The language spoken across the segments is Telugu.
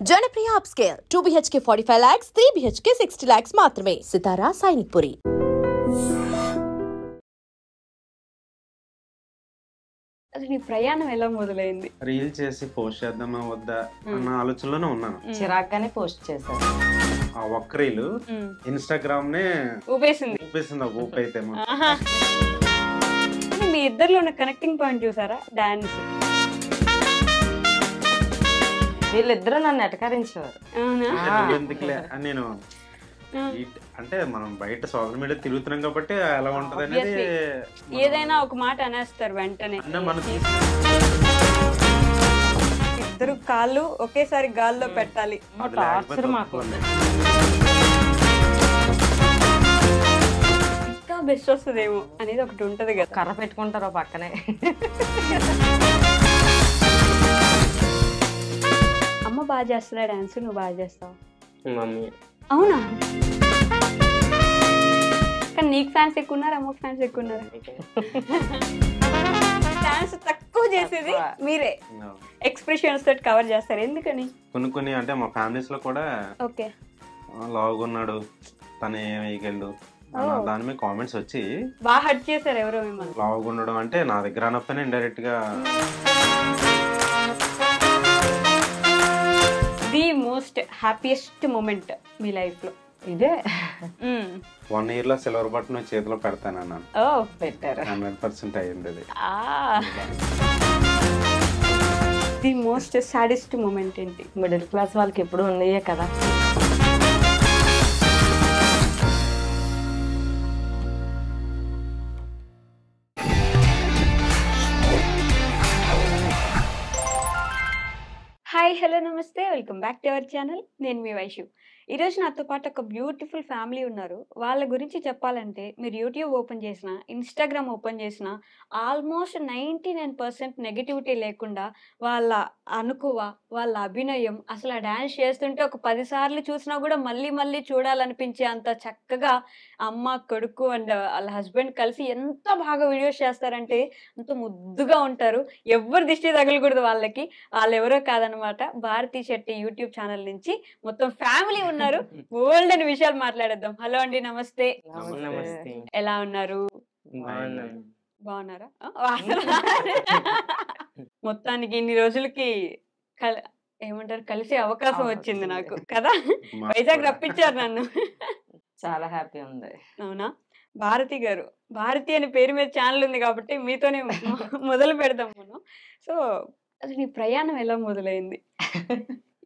Janapriya upscale 2 BHK 45 lakhs, 3 BHK 60 lakhs మాత్రమే. సితారా సైనిక్పురి. అసలు నీ ప్రయాణం ఎలా మొదలైంది? రీల్ చేసి పోస్ట్ చేద్దామా వద్దా అన్న ఆలోచనలోనే ఉన్నాను. చిరాగ్గానే పోస్ట్ చేశారు. ఆ ఒక్క రీల్ ఇన్స్టాగ్రామ్ నే ఊపేసింది. ఊపైతే మీ ఇద్దరిలో ఉన్న కనెక్టింగ్ పాయింట్ చూసారా? డాన్స్. వీళ్ళిద్దరూ నన్ను ఎటకరించేవారు. ఎందుకులే అని నేను అంటే మనం బయట సోషల్ మీడియా తిరుగుతున్నాం కాబట్టి ఎలా ఉంటది అనేది ఏదైనా ఒక మాట అనేస్తారు వెంటనే. ఇద్దరు కాళ్ళు ఒకేసారి గాల్లో పెట్టాలి. ఇంకా బెస్ట్ వస్తుందేమో అనేది ఒకటి ఉంటది కదా. కర్ర పెట్టుకుంటారు పక్కనే. అమ్మ బాగా చేస్తున్నా డాన్స్, నువ్వు బాగా చేస్తావు. అవునా? కానీ నీకు ఫ్యాన్స్ ఎక్కువ ఉన్నారు, అమ్మకి ఫ్యాన్స్ ఎక్కువ ఉన్నారు. డాన్స్ తక్కువ చేసేది మీరే, ఎక్స్ప్రెషన్స్ తోటి కవర్ చేస్తారు. ఎందుకని? కొన్ని అంటే మా ఫ్యామిలీస్ లో కూడా ఓకే లావుగా ఉన్నాడు తను ఏమయ్యగలడు దాని మీద కామెంట్స్ వచ్చి బాగా హర్ట్ చేశారు ఎవరో మిమ్మల్ని. లావుగా ఉండడం అంటే నా దగ్గర అనప్పనే ఇండైరెక్ట్ గా ది మోస్ట్ హ్యాపీయెస్ట్ మూమెంట్ మీ లైఫ్ లో ఇదే. 1 year లో సిల్వర్ బటన్ చేతిలో పెడతానన్నాను. పెట్టారు. 100% అయ్యింది అది. ది మోస్ట్ సాడెస్ట్ మూమెంట్ ఏంటి? మిడిల్ క్లాస్ వాళ్ళకి ఎప్పుడు ఉన్నాయే కదా. హాయ్, హలో, నమస్తే, welcome back to our channel. నేను మీ వైషు. ఈరోజు నాతో పాటు ఒక బ్యూటిఫుల్ ఫ్యామిలీ ఉన్నారు. వాళ్ళ గురించి చెప్పాలంటే మీరు యూట్యూబ్ ఓపెన్ చేసిన, ఇన్స్టాగ్రామ్ ఓపెన్ చేసిన ఆల్మోస్ట్ 99% నెగిటివిటీ లేకుండా వాళ్ళ అనుకువ, వాళ్ళ అభినయం, అసలు ఆ డ్యాన్స్ చేస్తుంటే ఒక 10 సార్లు చూసినా కూడా మళ్ళీ మళ్ళీ చూడాలనిపించే అంత చక్కగా అమ్మ, కొడుకు అండ్ వాళ్ళ హస్బెండ్ కలిసి ఎంత బాగా వీడియోస్ చేస్తారంటే అంత ముద్దుగా ఉంటారు. ఎవరు దిష్టి తగలకూడదు వాళ్ళకి. వాళ్ళు ఎవరో కాదనమాట, భారతీ శెట్టి యూట్యూబ్ ఛానల్ నుంచి మొత్తం ఫ్యామిలీ ఉన్నారు. ఓల్డ్ అని విషయాలు మాట్లాడేద్దాం. హలో అండి, నమస్తే. ఎలా ఉన్నారు? బాగున్నారా? మొత్తానికి ఇన్ని రోజులకి ఏమంటారు కలిసే అవకాశం వచ్చింది నాకు కదా. వైజాగ్ రప్పించారు నన్ను. చాలా హ్యాపీ ఉంది. అవునా? భారతి గారు, భారతి అనే పేరు మీద ఛానల్ ఉంది కాబట్టి మీతోనే మొదలు పెడదాం మనం. సో అసలు నీ ప్రయాణం ఎలా మొదలైంది?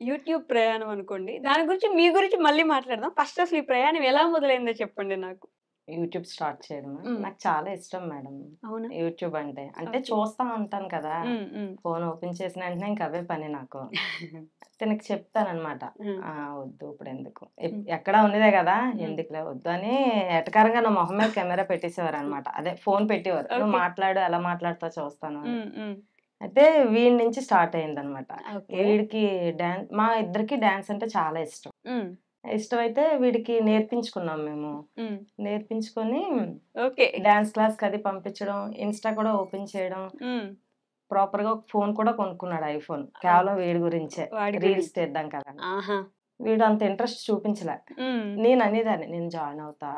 యూట్యూబ్ ప్రయాణం అనుకోండి, దాని గురించి మీ గురించి మళ్ళీ మాట్లాడదాం. ఫస్ట్ అసలు ఈ ప్రయాణం ఎలా మొదలైందో చెప్పండి నాకు. యూట్యూబ్ స్టార్ట్ చేయడం నాకు చాలా ఇష్టం మేడం. అవునా? యూట్యూబ్ అంటే చూస్తా ఉంటాను కదా. ఫోన్ ఓపెన్ చేసిన వెంటనే ఇంకా అవే పని నాకు. తనకి చెప్తానమాట, వద్దు ఇప్పుడు ఎందుకు, ఎక్కడ ఉన్నదే కదా ఎందుకులే వద్దు అని ఎటకారంగా నా మొహం మీద కెమెరా పెట్టేసేవారు అనమాట. అదే ఫోన్ పెట్టేవారు, నువ్వు మాట్లాడు, ఎలా మాట్లాడుతావు చూస్తాను. అయితే వీడి నుంచి స్టార్ట్ అయింది అనమాట. వీడికి డాన్స్, మా ఇద్దరికి డాన్స్ అంటే చాలా ఇష్టం. ఇష్టమైతే వీడికి నేర్పించుకున్నాం మేము. నేర్పించుకొని డాన్స్ క్లాస్ కి అది పంపించడం, ఇన్స్టా కూడా ఓపెన్ చేయడం, ప్రాపర్ గా ఫోన్ కూడా కొనుక్కున్నాడు, ఐఫోన్. కేవలం వీడి గురించే, రీల్స్ తీద్దాం కదా. వీడు అంత ఇంట్రెస్ట్ చూపించలే. నేను అనేదాన్ని నేను జాయిన్ అవుతా,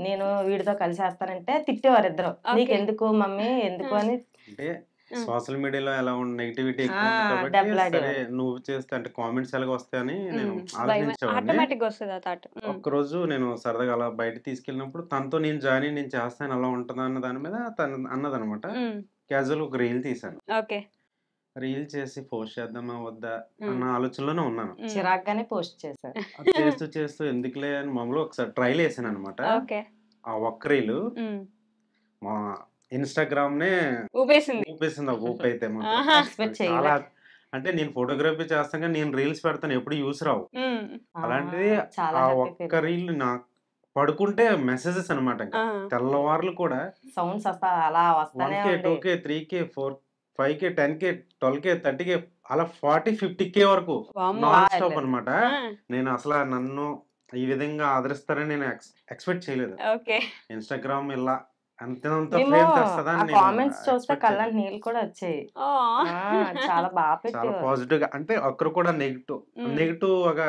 నేను వీడితో కలిసి వేస్తానంటే తిట్టేవారు ఇద్దరు, నీకెందుకు మమ్మీ ఎందుకు అని. సోషల్ మీడియాలో ఎలా ఉన్న నెగిటివిటీ నువ్వు చేస్తే అంటే కామెంట్స్ ఎలాగ వస్తాయని నేను ఆలోచించేవాడిని. ఒక్కరోజు నేను సరదాగా అలా బయట తీసుకెళ్ళినప్పుడు తనతో నేను జాయిన్ అయ్యి నేను చేస్తాను అలా ఉంటుందా అన్న దాని మీద తను అన్నదనమాట. క్యాజువల్ ఒక రీల్ తీసాను. రీల్ చేసి పోస్ట్ చేద్దామా వద్దా అన్న ఆలోచనలోనే ఉన్నాను. చిరాగ్గానే పోస్ట్ చేశారు. చేస్తూ ఎందుకులే అని మామూలు ఒకసారి ట్రైల్ వేసాను అనమాట. ఆ ఒక్క రీల్ మా ఇన్స్టాగ్రామ్ నే ఊపేసింది. ఊపైతే చాలా అంటే నేను ఫోటోగ్రఫీ చేస్తాను కానీ నేను రీల్స్ పెడతాను, ఎప్పుడు యూస్ రావు. అలాంటిది ఆ ఒక్క రీల్ నా పడుకుంటే మెసేజెస్ అనమాట. తెల్లవార్లు కూడా sounds 1K 2K 3K 4 5K 10K 12K 30K అలా 40 50K వరకు నాన్ స్టాప్ అనమాట. నేను అసలు నన్ను ఈ విధంగా ఆదరిస్తారని నేను ఎక్స్పెక్ట్ చేయలేదు. ఇన్స్టాగ్రామ్ ఇలా అంతంత మేము ఫ్రేమ్ తెస్తదా ఆ అని నేను కామెంట్స్ చూస్తే ఎక్స్పెక్ట్ చేయలేదు. కళ్ళంటి నీళ్ళు కూడా వచ్చాయి. ఆ! చాలా బాగా చాలా పెట్టేవారు. పాజిటివ్ గా అంటే ఒక్కరు కూడా నెగిటివ్ హ్మ్. నెగిటివ్ గా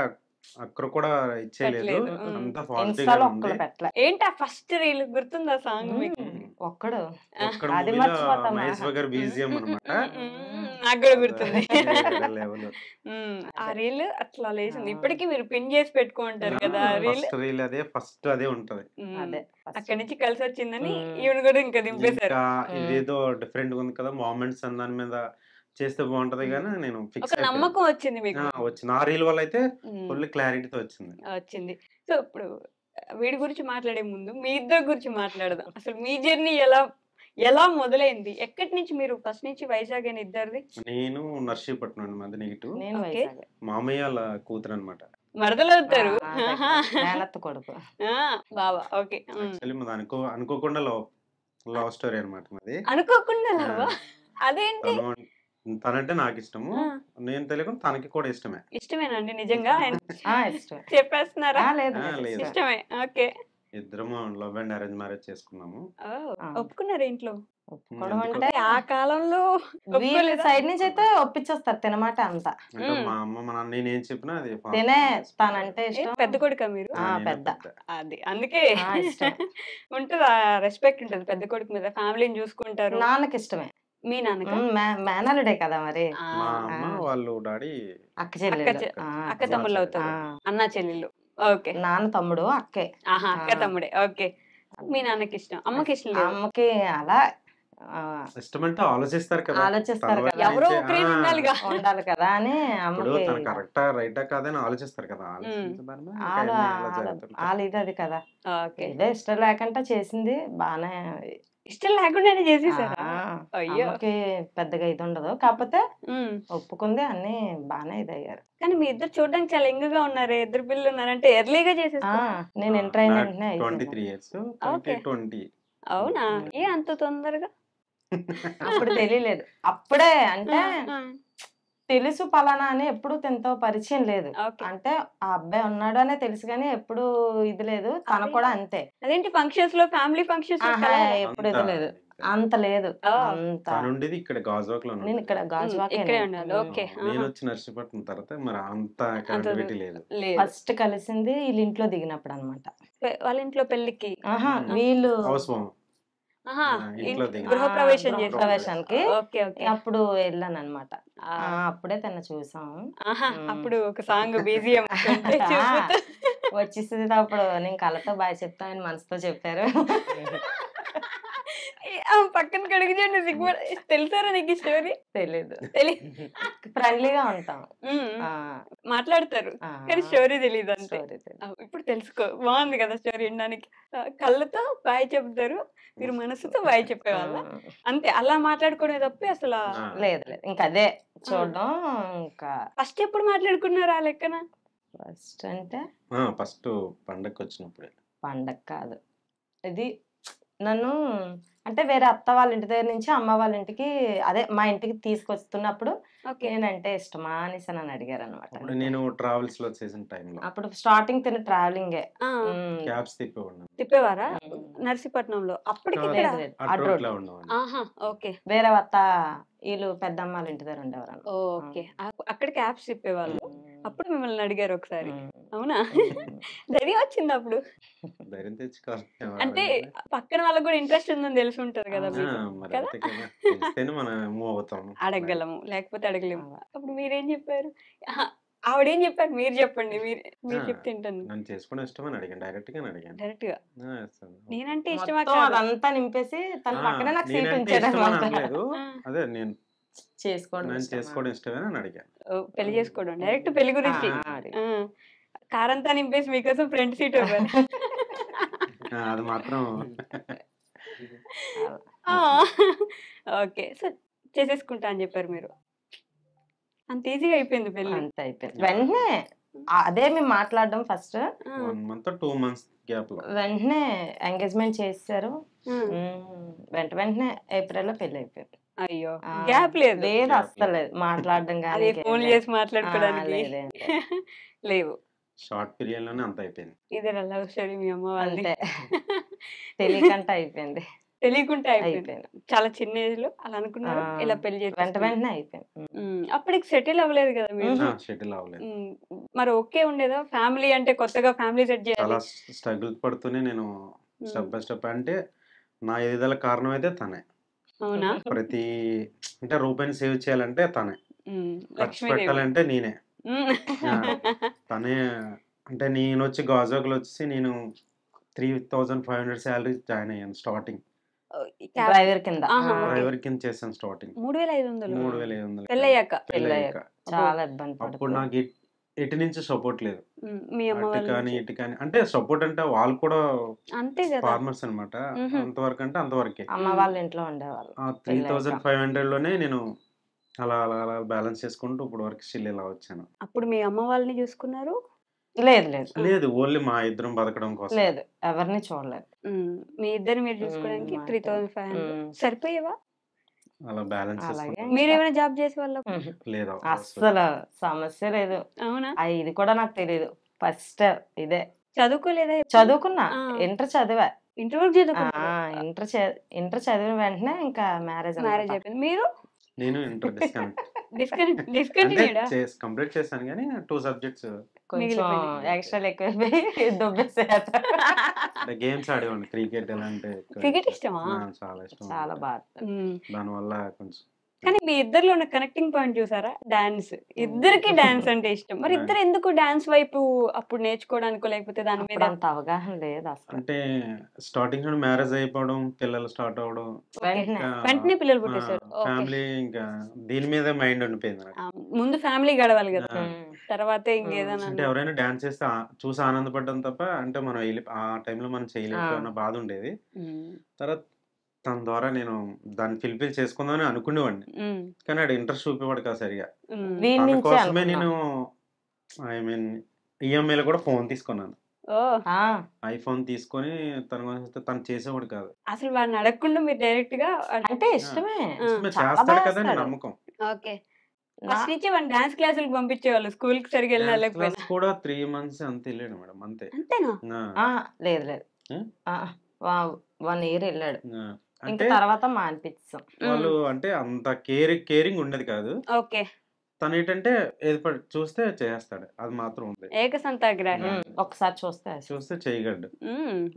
ఒక్కరు కూడా ఇచ్చేయలేదు. పెట్టలేదు. హ్మ్. అంతా పాజిటివ్ ఇన్‌స్టాలో గానే ఉంది. ఒక్కళ్ళు పెట్టలే. ఏంటి ఆ ఫస్ట్ రీల్ గుర్తుందా సాంగ్ మీకు? ఒక్కడు. ఒక్కడు అది మూవీలో మర్చిపోతామా? మహేష్ బాబు గారి బీజిఎం అన్నమాట. నాకు కూడా అది గుర్తుంది. వేరే లెవెల్. ఆ అదే. రీల్ అట్లా లేసింది. ఆ! ఇప్పటికి మీరు పిన్ చేసి పెట్టుకుంటారు కదా ఆ రీల్. ఫస్ట్ రీల్ అదే, ఫస్ట్ అదే ఉంటది. అదే ఫస్ట్. అక్కడి నుంచి కలిసి వచ్చిందని హ్మ్. ఈవిడ కూడా ఇంకా దింపేశారు. ఇంకా హ్మ్. ఇదేదో డిఫరెంట్ గా ఉంది కదా, మూమెంట్స్ అని దాని మీద చేస్తే బాగుంటది హ్మ్. గానీ నేను ఫిక్స్ ఒక అయిపోయాను. నమ్మకం వచ్చింది మీకు. వచ్చింది. ఆ రీల్ వల్ల అయితే హ్మ్. ఫుల్ క్లారిటీతో వచ్చింది. వచ్చింది. సో, ఇప్పుడు వీడి గురించి మాట్లాడే ముందు మీ ఇద్దరి గురించి మాట్లాడదాం. అసలు మీ జర్నీ ఎలా మొదలైంది? ఎక్కడి నుంచి మీరు ఫస్ట్ నుంచి వైజాగేనా ఇద్దరిది? నేను నర్సీపట్నం అండి, మాది నెగిటివ్. నేను ఓకే. వైజాగ్. మామయ్య వాళ్ళ కూతురు అనమాట. మరదలవుతారు. ఆహా! మేనత్త కొడుకు. ఆ! బావ. ఓకే. యాక్చువల్లీ మాది అనుకోకుండా లవ్ స్టోరీ అనమాట మాది. అనుకోకుండా ఆ, లవ్వా? అదేంటి? తనంటే నాకు ఇష్టము. ఆ! నేను తెలియకుండా తనకి కూడా ఇష్టమే. ఇష్టమేనా అండి నిజంగా? ఇష్టమే. చెప్పేస్తున్నారా? లేదు ఆ, లేదు లేదు. ఇష్టమే. ఓకే. ఇద్దరము లవ్ అండ్ అరేంజ్ మ్యారేజ్ చేసుకున్నాము. ఓహ్! ఆ! ఒప్పుకున్నారా ఇంట్లో? ఒప్పుకోవడం ఎందుకు? అంటే అంటే ఆ కాలంలో వీళ్ళ ఒప్పుకోలేదా? సైడ్ నుంచి అయితే ఒప్పించేస్తారు తినమాట అంతా. అంటే మా అమ్మ మా నాన్న నేనేం చెప్పినా అది తినే ఫాస్ట్ తనంటే ఏ ఇష్టం. పెద్ద కొడుకా మీరు? నేనే పెద్ద. పెద్ద. అది. అందుకే ఇష్టం. ఉంటదా రెస్పెక్ట్ ఉంటది పెద్ద కొడుకు మీద. ఫ్యామిలీని చూసుకుంటారు. నాన్నకి ఇష్టమే. మీ నాన్నకా? మేనల్లుడే కదా మరి. ఆ! మా అమ్మ వాళ్ళు డాడీ అక్క అక్క చెల్లెలు. చె ఆ! అక్క తమ్ముళ్ళవుతారు. అన్నా చెల్లెళ్ళు. ఓకే. నాన్న తమ్ముడు అక్కే. ఆహా! అక్క తమ్ముడే. ఓకే. మీ నాన్నకిష్టం. అమ్మకిష్టం లేదు. అమ్మకి అలా ఇష్టమంటే ఆలోచిస్తారు కదా. ఆలోచిస్తారు తన వైపు కదా. ఎవరో నుంచే ఒకరైనా ఉండాలిగా. ఉండాలి కదా అని ఇప్పుడు అమ్మకి తన కరెక్టా రైటా కాదని ఆలోచిస్తారు కదా. ఆలోచించిన దాని మీద ఇంకా అన్నీ అలా జరుగుతుంటాయి. ఇది అది కదా. ఓకే. ఏదో ఇష్టం లేకుండా చేసింది బానే. ఇష్టం లేకుండానే చేసేసారా? ఆ! అయ్యో! అమ్మకి పెద్దగా ఇది ఉండదు. కాకపోతే హ్మ్. ఒప్పుకుంది అన్నీ బానే ఇదయ్యారు. కానీ మీ ఇద్దరు చూడడానికి చాలా యంగ్‌గా ఉన్నారే. ఇద్దరు పిల్లలున్నారంటే ఎర్లీగా చేసేసుకున్నారా? నేను ఎంటర్ అయిన నాకు వెంటనే అయిపోయింది. 23 ఇయర్స్, ఓకే. తనకి 20. అవునా? ఏ అంత తొందరగా? అప్పుడు తెలియలేదు. అప్పుడే అంటే ఆ! తెలుసు పలానా అని ఎప్పుడు తనతో పరిచయం లేదు. ఓకే. అంటే ఆ అబ్బాయి ఉన్నాడు అనే తెలుసు గానీ ఎప్పుడు ఇది లేదు. తను కూడా అంతే. అదేంటి ఫంక్షన్స్‌లో ఫ్యామిలీ ఫంక్షన్స్‌లో కలవరా? ఎప్పుడు ఇది లేదు. అంత అంత లేదు. ఓహ్! అంత తనుండేది ఇక్కడ గాజువాకలో నేను ఇక్కడ ఇక్కడే గాజువాకేనే. ఉండాలి. ఓకే. నేను వచ్చి నర్సీపట్నం తర్వాత మరి అంత అంత కనెక్టివిటీ లేదు. లేదు. ఫస్ట్ కలిసింది వీళ్ళ ఇంట్లో దిగినప్పుడు అనమాట. వాళ్ళ ఇంట్లో పెళ్ళికి. వీళ్ళు హౌస్ వామ్ ఆహా! ఇంట్లో దిగిన గృహప్రవేశం చేశారు. గృహప్రవేశానికి ఓకే. ఓకే. అప్పుడు వెళ్ళానన్నమాట. ఆ! అప్పుడే తను చూసాం. ఆహా! అప్పుడు ఒక సాంగ్ బీజీఎం కంటే చూపుతూ వచ్చేసింది అప్పుడు నేను కళ్ళతో బాయ్ చెప్తానని మనసుతో చెప్పారు. పక్కన కడుగు చూడండి సిగ్గుపడ తెలుసారా నీకు ఈ స్టోరీ? తెలీదు. ఫ్రెండ్లీగా ఉంటాం. మాట్లాడతారు. కానీ స్టోరీ తెలీదు అంతే. స్టోరీ తెలీదు. ఇప్పుడు తెలుసుకో. బాగుంది కదా స్టోరీ వినడానికి. కళ్ళతో బాయ్ చెప్తారు. మీరు మనసుతో బాయ్ చెప్పేవాళ్ళ? అంతే అలా మాట్లాడుకునే తప్పి అసలు లేదు లేదు. ఇంక అదే చూడడం ఇంకా ఫస్ట్ ఎప్పుడు మాట్లాడుకున్నారు ఆ లెక్కన? ఫస్ట్ అంటే ఫస్ట్ పండగకి వచ్చినప్పుడే. పండగ కాదు. ఇది నన్ను అంటే వేరే అత్త వాళ్ళ ఇంటి దగ్గర నుంచి అమ్మ వాళ్ళ ఇంటికి అదే మా ఇంటికి తీసుకొస్తున్నప్పుడు ఓకే. నేనంటే ఇష్టమా అనేసి నన్ను అడిగారనమాట. అప్పుడు నేను ట్రావెల్స్ లో చేసిన టైంలో అప్పుడు స్టార్టింగ్ తిన ట్రావెలింగే. క్యాబ్స్ తిప్పేవాడిని. తిప్పేవారా? నర్సీపట్నంలో. అప్పటికి ఇక్కడ లేదు లేదు. అటు రోడ్. అట్రోట్లో ఉండేవాడిని. ఆహా! ఓకే. వేరే అత్త వీళ్ళు పెద్దమ్మ వాళ్ళ ఇంటి దగ్గర ఉండేవారు. ఓకే. అక్కడ క్యాబ్స్ తిప్పేవాళ్ళు. అప్పుడు మిమ్మల్ని అడిగారు ఒకసారి. అవునా? హ్మ్. ధైర్యం వచ్చిందా అప్పుడు? ధైర్యం తెచ్చుకోవాలి. అంటే పక్కన వాళ్ళకి కూడా ఇంట్రెస్ట్ ఉందని తెలిసి ఉంటది కదా మీకు. మరి కదా? అంతే కదా. తెలిస్తేనే మనం మూవ్ అవుతాం. అడగగలము. లేకపోతే అడగలేము. అప్పుడు మీరేం చెప్పారు? అహా! ఆవిడేం చెప్పారు? మీరు చెప్పండి. మీరు చెప్తే వింటాను. నన్ను చేసుకోవడం ఇష్టమని అడిగాను. డైరెక్ట్ గానే అడిగాను. డైరెక్ట్‌గా. సరే. నేనంటే ఇష్టమా మొత్తం కాదా? అదంతా నింపేసి తన పక్కనే నాకు సీట్ నేనంటే ఇష్టమని ఉంచాడనమాట. అనలేదు. అదే నేను చేసుకోవడం నన్ను ఇష్టమా? చేసుకోవడం ఇష్టమేనా అని అడిగాను. పెళ్లి చేసుకోవడం. డైరెక్ట్ పెళ్లి గురించి. అడిగా. కారంతా నింపేసి మీకోసం ఫ్రంట్ సీట్ ఇవ్వాలి. అది మాత్రం ఓకే. సో, చేసేసుకుంటా అని చెప్పారు మీరు. అంత ఈజీగా అయిపోయింది పెళ్లి. అంతే అయిపోయింది. వెంటనే అదే మేము మాట్లాడడం ఫస్ట్. 1 month 2 months గ్యాప్ లో వెంటనే ఎంగేజ్మెంట్ చేసేసారు. వెంటనే ఏప్రిల్ లో పెళ్లి అయిపోయింది. అయ్యో! గ్యాప్ లేదు. లేదు అస్సలు లేదు. మాట్లాడడం అదే కానీ ఫోన్లు చేసి మాట్లాడుకోవడానికి లేవు. షార్ట్ పీరియడ్ లోనే అంత అయిపోయింది. ఇదే లవ్ స్టోరీ మీ అమ్మ వాళ్ళది. అంతే తెలియకంట అయిపోయింది. తెలియకుంటే అయిపోయింది. చాలా చిన్న ఏజ్ లో అలా అనుకున్నారు, ఇలా పెళ్లి వెంటనే అయిపోయింది. అప్పటికి సెటిల్ అవ్వలేదు కదా మీరు? సెటిల్ అవ్వలేదు. మరి ఓకే ఉండేదా? ఫ్యామిలీ అంటే కొత్తగా ఫ్యామిలీ సెట్ చేయాలి. చాలా స్ట్రగుల్ పడుతూనే నేను స్టెప్ బై స్టెప్, అంటే నా ఎదుగుదల కారణం అయితే తనే. అవునా? ప్రతి అంటే రూపాయిని సేవ్ చేయాలంటే తనే, ఖర్చు పెట్టాలంటే నేనే. తనే అంటే నేను వచ్చి గాజువాకలో వచ్చేసి నేను 3500 శాలరీ జాయిన్ అయ్యాను స్టార్టింగ్. డ్రైవర్ కింద డ్రైవర్ కింద చేశాను స్టార్టింగ్. 3500 పెళ్ళయ్యాక చాలా ఇబ్బంది. అప్పుడు నాకు ఎటు నుంచి సపోర్ట్ లేదు, అటు కానీ ఇటు కానీ. అంటే సపోర్ట్ అంటే వాళ్ళు కూడా ఫార్మర్స్ అనమాట, అంతవరకు అంటే అంతవరకే. అమ్మ వాళ్ళ ఇంట్లో ఉండేవాళ్ళు. 3500 లోనే నేను అలా అలా అలా బ్యాలెన్స్ చేసుకుంటూ ఇప్పుడు వరకు స్టిల్ ఇలా వచ్చాను. అప్పుడు మీ అమ్మ వాళ్ళని చూసుకున్నారు? లేదు, ఓన్లీ మా ఇద్దరం బతకడం కోసం. లేదు, ఎవరిని చూడలేదు. మీ ఇద్దరు మీరు చూసుకోవడానికి 3500 సరిపోయేవా? అలా బ్యాలెన్స్ మీరు ఏమైనా జాబ్ చేసే వాళ్ళ? లేదు, అస్సలు సమస్య లేదు. అవునా? ఇది కూడా నాకు తెలియదు. ఫస్ట్ ఇదే. చదువుకోలేదా? చదువుకున్నా, ఇంటర్ చదివా. ఇంటర్ ఇంటర్ చదివిన వెంటనే ఇంకా మ్యారేజ్ అయిపోయింది. మీరు? నేను ఇంటర్ కంప్లీట్ చేశాను కానీ 2 సబ్జెక్ట్స్ కొంచెం ఎక్స్ట్రా ఎక్కువైపోయి దొబ్బేసారు. గేమ్స్ ఆడేవాడిని, క్రికెట్. ఎలా అంటే క్రికెట్ ఇష్టమా? చాలా ఇష్టం, చాలా బాగా. దానివల్ల కొంచెం. కానీ మీ ఇద్దరిలో ఉన్న కనెక్టింగ్ పాయింట్ చూసారా? డాన్స్. ఇద్దరికి డాన్స్ అంటే ఇష్టం. మరి ఇద్దరు ఎందుకు డాన్స్ వైపు అప్పుడు నేర్చుకోవడానికో లేకపోతే దాని మీద అంత అవగాహన లేదు అసలు. అంటే స్టార్టింగ్ నుండి మ్యారేజ్ అయిపోవడం, పిల్లలు స్టార్ట్ అవ్వడం, వెంటనే పిల్లలు పుట్టేశారు. ఫ్యామిలీ ఇంకా దీని మీద మైండ్ ఉండిపోయింది నాకు. ముందు ఫ్యామిలీ గడవాలి కదా, తర్వాత ఇంకేదైనా. అంటే ఎవరైనా డాన్స్ చేస్తే చూసి ఆనందపడడం తప్ప, అంటే మనం ఆ టైంలో మనం చేయలేకపోయిన బాధ ఉండేది. తర్వాత తన ద్వారా నేను దాన్ని ఫిల్ఫిల్ చేసుకుందామని అనుకునేవాడిని, కానీ అది ఇంట్రెస్ట్ చూపేవాడు కాదు సరిగా. దానికోసమే నేను ఈఎంఐలో కూడా ఫోన్ తీసుకున్నాను. ఐఫోన్ తీసుకొని తను చేసేవాడు కాదు. అసలు వాడిని అడగకుండా మీరు డైరెక్ట్ గా అంటే ఇష్టమే చేస్తాడు కదా అని నమ్మకం. ఫస్ట్ నుంచి వాడిని డాన్స్ క్లాసులకు పంపించేవాళ్ళు, స్కూల్ కి సరిగ్గా వెళ్ళలేకపోయినా కూడా 3 months అంతే వెళ్ళాడు మేడం. అంతే. అంతేనా? లేదు 1 year వెళ్ళాడు. ఇంకా తర్వాత మానిపించాం. వాళ్ళు అంటే అంత కేరింగ్ ఉండేది కాదు. ఓకే. తను ఏంటంటే చూస్తే చేస్తాడు, అది మాత్రం ఉంది. ఏకసంతాగ్రహి. ఒకసారి చూస్తే చేయగలడు.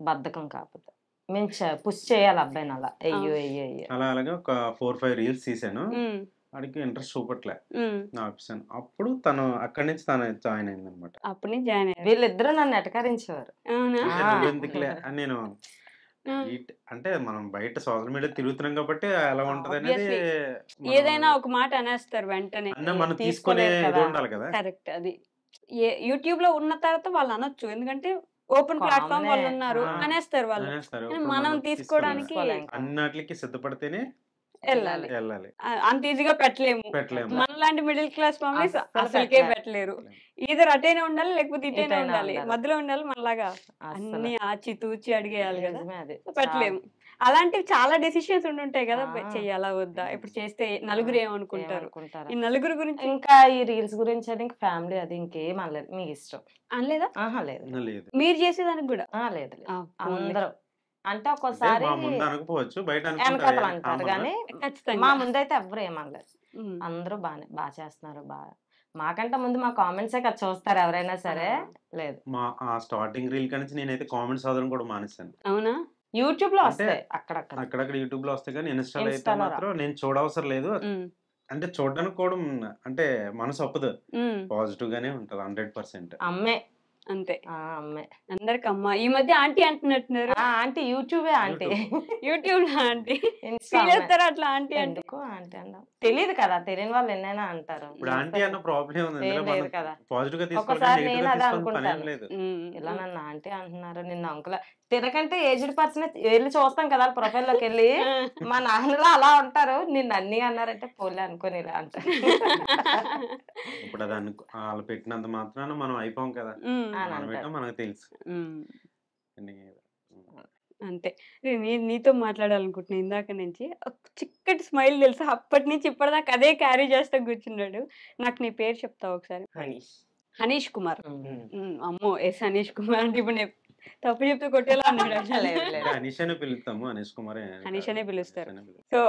బద్ధకం కాకపోతే మేము పుష్ చేయాలి అబ్బాయిని అలా. అయ్యో అలా అలాగా ఒక 4-5 reels తీసాను. వాడికి ఇంట్రెస్ట్ చూపట్లే, ఆపేసాను. అప్పుడు తను అక్కడి నుంచి తను జాయిన్ అయింది అనమాట. అప్పటి నుంచి జాయిన్ అయ్యారు. వీళ్ళిద్దరూ నన్ను ఎటకారించేవారు. ఎందుకులే అని నేను, అంటే మనం బయట సోషల్ మీడియా తిరుగుతున్నాం కాబట్టి అలా ఉంటది అనేది. ఏదైనా ఒక మాట అనేస్తారు వెంటనే, మనం తీసుకునే ఉండాలి కదా. కరెక్ట్. అది యూట్యూబ్ లో ఉన్న తర్వాత వాళ్ళు అనొచ్చు, ఎందుకంటే ఓపెన్ ప్లాట్ఫామ్ వాళ్ళు ఉన్నారు, అనేస్తారు వాళ్ళు. మనం తీసుకోవడానికి అన్నిటికి సిద్ధపడితేనే వెళ్ళాలి. అంత ఈజీగా పెట్టలేము. మనలాంటి మిడిల్ క్లాస్ ఫ్యామిలీస్ అసలుకే పెట్టలేరు. ఈధర్ అటైనా ఉండాలి లేకపోతే ఇటైనా ఉండాలి, మధ్యలో ఉండాలి. మనలాగా అన్ని ఆచి తూచి అడిగేయాలి కదా, పెట్టలేము. అలాంటివి చాలా డెసిషన్స్ ఉండుంటాయి కదా, చెయ్యాలా వద్దా, ఇప్పుడు చేస్తే నలుగురు ఏమనుకుంటారు, ఈ నలుగురు గురించి. ఇంకా ఈ రీల్స్ గురించి అది ఇంకా ఫ్యామిలీ అది ఇంకేం అనలేదు. మీ ఇష్టం అనలేదా? లేదు. మీరు చేసేదానికి కూడా లేదు. అందరూ అంటే ఒక్కోసారి వెనకాతలు అంటారు కానీ మా ముందైతే ఎవ్వరు ఏమనలేదు. అందరూ బాగా చేస్తున్నారు. మాకంటే ముందు మా కామెంట్సే కదా చూస్తారు ఎవరైనా సరే. లేదు, మా స్టార్టింగ్ రీల్ నుంచి నేనైతే కామెంట్స్ చదవడం కూడా మానేశాను. అవునా? యూట్యూబ్ లో వస్తాయి, అక్కడక్కడ యూట్యూబ్ లో వస్తాయి కానీ ఇన్స్టాల్ అయితే మాత్రం నేను చూడవసరం లేదు. అంటే చూడడానికి కూడా అంటే మనసు ఒప్పదు, పాజిటివ్ గానే ఉంటది 100%. అమ్మే అంతే. అమ్మే అందరికి అమ్మ. ఈ మధ్య ఆంటీ అంటున్నట్టున్నారు. ఆంటీ యూట్యూబే ఆంటీ. యూట్యూబ్ లో ఆంటీ చేస్తారా అట్లా? ఆంటీ ఎందుకు ఆంటీ అన్నా తెలియదు కదా, తెలియని వాళ్ళు ఎన్నైనా అంటారు. ఒకసారి నేను అదే అనుకుంటాను, ఇలా నన్ను ఆంటీ అంటున్నారు, నిన్న అంకుల్. తినకంటే ఏజ్డ్ పర్సన్ వెళ్ళి చూస్తాం కదా ప్రొఫైల్ లోకి వెళ్ళి, మా నాన్నలో అలా ఉంటారు, నిన్ను అన్ని అన్నారంటే పోలే అనుకోని ఇలా అంటారు. ఇప్పుడు అది వాళ్ళు పెట్టినంత మాత్రాన మనం అయిపోం కదా, మనకు తెలుసు అంతే. నీతో మాట్లాడాలనుకుంటున్నా ఇందాక నుంచి. చిక్కటి స్మైల్ తెలుసా, అప్పటి నుంచి ఇప్పటిదాకా అదే క్యారీ చేస్తా కూర్చున్నాడు. నాకు నీ పేరు చెప్తావు ఒకసారి? హనీష్ కుమార్. అమ్మో, ఎస్ హనీష్ కుమార్ అంటే ఇప్పుడు తప్పు చెప్తే కొట్టేలా ఉన్నాడు. లేదు, లేదు. అనీష్ అని పిలుస్తాము, అనీష్ కుమార్ హనీష్ అనే పిలుస్తారు. సో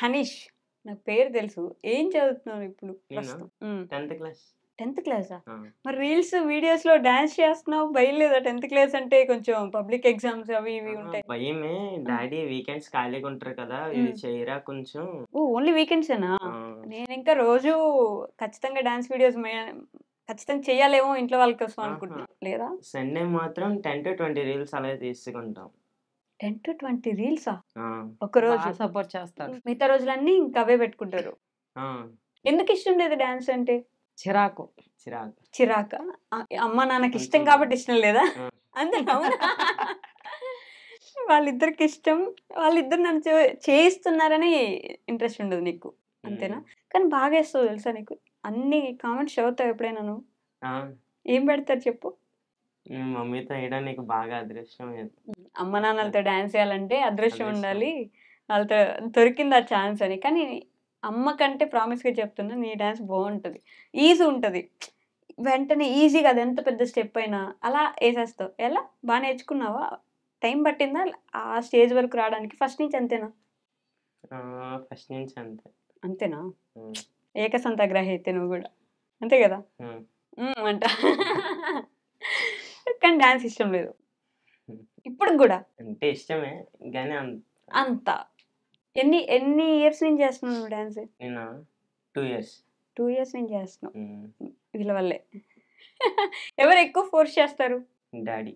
హనీష్, నాకు పేరు తెలుసు, ఏం చదువుతున్నావు ఇప్పుడు ప్రస్తుతం? 10th class. 10th క్లాసా? మరి రీల్స్ వీడియోస్ లో డాన్స్ చేస్తున్నావు, భయం లేదా? 10th క్లాస్ అంటే కొంచెం పబ్లిక్ ఎగ్జామ్స్ అవి ఇవి ఉంటాయి. భయమే. డాడీ వీకెండ్స్ ఖాళీగా ఉంటారు కదా, ఇది చేయరా కొంచెం. ఓన్లీ వీకెండ్స్ ఏనా? నేను ఇంకా రోజు ఖచ్చితంగా డాన్స్ వీడియోస్ ఖచ్చితంగా చెయ్యాలేమో ఇంట్లో వాళ్ళ కోసం అనుకుంటున్నా. లేదా సండే మాత్రం 10 to 20 రీల్స్ అలా తీసుకుంటాం. 10 to 20 రీల్సా ఒక రోజు? సపోర్ట్ చేస్తారు. మిగతా రోజులన్నీ ఇంకా అవే పెట్టుకుంటారు. ఎందుకు ఇష్టం లేదు డాన్స్ అంటే? చిరాకు. చిరాక? అమ్మ నాన్నకి ఇష్టం కాబట్టి ఇష్టం లేదా? అంతే. వాళ్ళిద్దరికి ఇష్టం, వాళ్ళిద్దరు నన్ను చేయిస్తున్నారని ఇంట్రెస్ట్ ఉండదు నీకు, అంతేనా? కానీ బాగా వేస్తావు తెలుసా నీకు. అన్ని కామెంట్స్ చదువుతావు ఎప్పుడైనా నువ్వు? ఏం పెడతారు చెప్పు? మమ్మీతో వేయడానికి బాగా అదృష్టం. అమ్మ నాన్నలతో డాన్స్ చేయాలంటే అదృష్టం ఉండాలి, వాళ్ళతో దొరికింది ఆ ఛాన్స్ అని. కానీ అమ్మ కంటే ప్రామిస్గా చెప్తున్నా, నీ డాన్స్ బాగుంటుంది, ఈజీ ఉంటుంది, వెంటనే ఈజీగా, అది ఎంత పెద్ద స్టెప్ అయినా అలా వేసేస్తావు. ఎలా బాగా నేర్చుకున్నావా? టైం పట్టిందా ఆ స్టేజ్ వరకు రావడానికి? ఫస్ట్ నుంచి అంతేనా? ఫస్ట్ నుంచి అంతే. అంతేనా? ఏకసంతగ్రహి అయితే నువ్వు కూడా అంతే కదా అంట. కానీ డాన్స్ ఇష్టం లేదు ఇప్పుడు కూడా? అంటే ఇష్టమే కానీ అంత. ఎన్ని ఇయర్స్ నుంచి చేస్తున్నావు నువ్వు డాన్స్? నేను 2 years. 2 years నుంచి చేస్తున్నావు. వీళ్ళ వల్లే. ఎవరు ఎక్కువ ఫోర్స్ చేస్తారు? డాడీ.